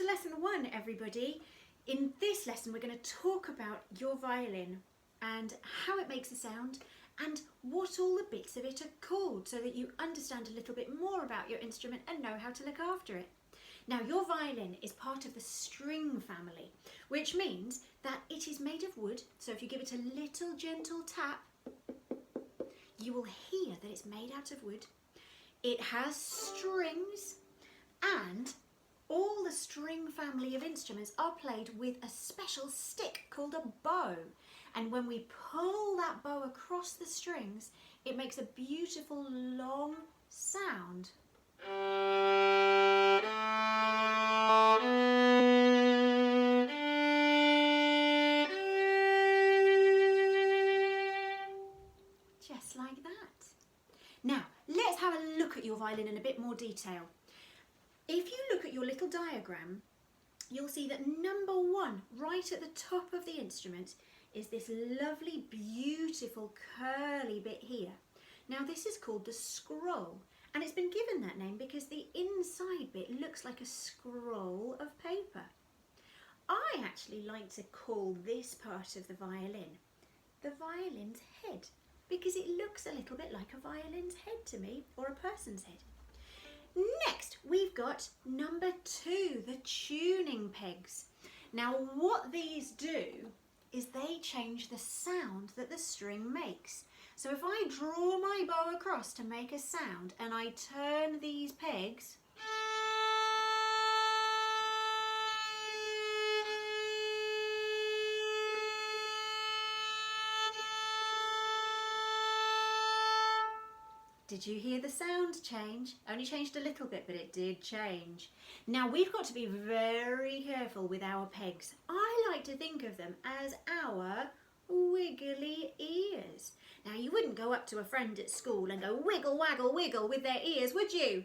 to lesson 1, everybody. In this lesson we're going to talk about your violin and how it makes a sound and what all the bits of it are called, so that you understand a little bit more about your instrument and know how to look after it. Now, your violin is part of the string family, which means that it is made of wood, so if you give it a little gentle tap, you will hear that it's made out of wood. It has strings, and all the string family of instruments are played with a special stick called a bow. And when we pull that bow across the strings, it makes a beautiful long sound. Just like that. Now, let's have a look at your violin in a bit more detail. If you look at your little diagram, you'll see that number 1, right at the top of the instrument, is this lovely, beautiful, curly bit here. Now, this is called the scroll, and it's been given that name because the inside bit looks like a scroll of paper. I actually like to call this part of the violin the violin's head, because it looks a little bit like a violin's head to me, or a person's head. Next, we've got number 2, the tuning pegs. Now, what these do is they change the sound that the string makes. So if I draw my bow across to make a sound and I turn these pegs, did you hear the sound change? Only changed a little bit, but it did change. Now, we've got to be very careful with our pegs. I like to think of them as our wiggly ears. Now, you wouldn't go up to a friend at school and go wiggle, waggle, wiggle with their ears, would you?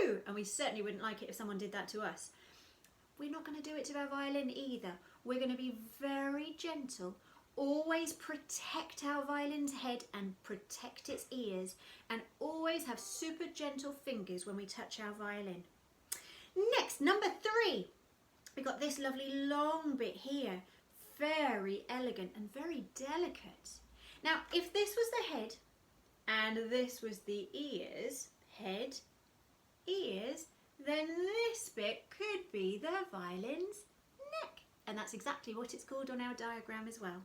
No! And we certainly wouldn't like it if someone did that to us. We're not going to do it to our violin either. We're going to be very gentle. Always protect our violin's head and protect its ears, and always have super gentle fingers when we touch our violin. Next, number 3, we've got this lovely long bit here, very elegant and very delicate. Now, if this was the head and this was the ears, head, ears, then this bit could be the violin's neck, and that's exactly what it's called on our diagram as well.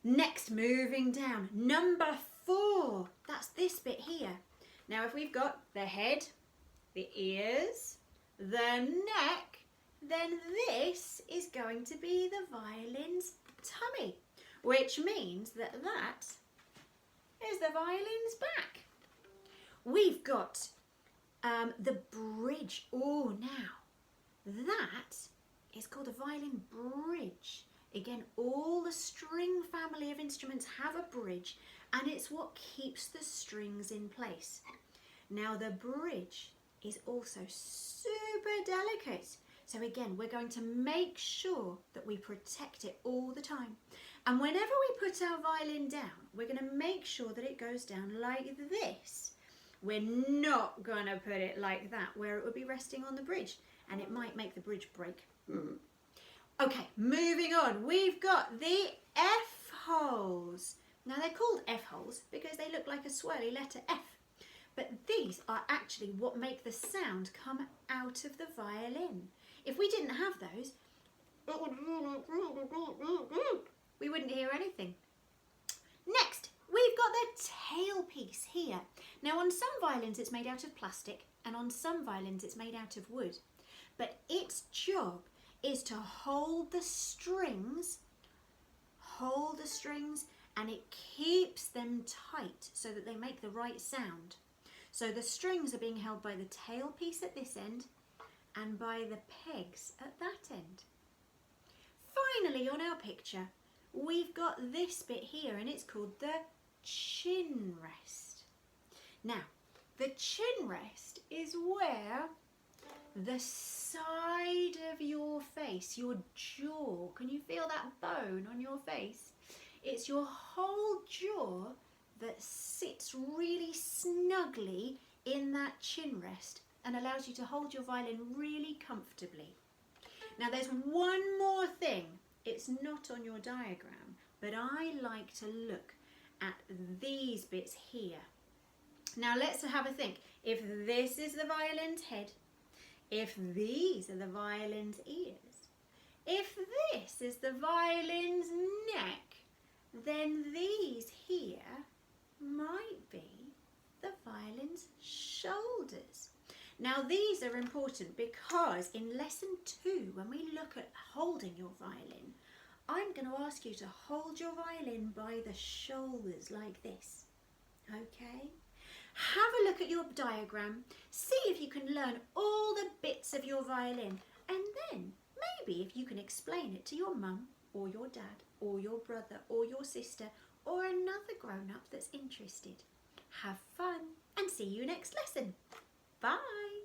Next, moving down, number 4, that's this bit here. Now, if we've got the head, the ears, the neck, then this is going to be the violin's tummy, which means that that is the violin's back. We've got the bridge. Oh, now, that is called a violin bridge. Again, all the string family of instruments have a bridge, and it's what keeps the strings in place. Now, the bridge is also super delicate. So again, we're going to make sure that we protect it all the time. And whenever we put our violin down, we're going to make sure that it goes down like this. We're not going to put it like that, where it would be resting on the bridge, and it might make the bridge break. Okay, moving on, we've got the F holes. Now, they're called F holes because they look like a swirly letter F, but these are actually what make the sound come out of the violin. If we didn't have those, we wouldn't hear anything. Next, we've got the tailpiece here. Now, on some violins it's made out of plastic, and on some violins it's made out of wood, but its job is to hold the strings, and it keeps them tight so that they make the right sound. So the strings are being held by the tailpiece at this end and by the pegs at that end. Finally, on our picture, we've got this bit here, and it's called the chin rest. Now, the chin rest is where the side of your face, your jaw, can you feel that bone on your face? It's your whole jaw that sits really snugly in that chin rest, and allows you to hold your violin really comfortably. Now there's one more thing. It's not on your diagram, but I like to look at these bits here. Now let's have a think. If this is the violin's head, if these are the violin's ears, if this is the violin's neck, then these here might be the violin's shoulders. Now these are important because in lesson 2, when we look at holding your violin, I'm going to ask you to hold your violin by the shoulders like this, okay? Have a look at your diagram, see if you can learn all the bits of your violin, and then maybe if you can explain it to your mum or your dad or your brother or your sister or another grown-up that's interested. Have fun and see you next lesson. Bye!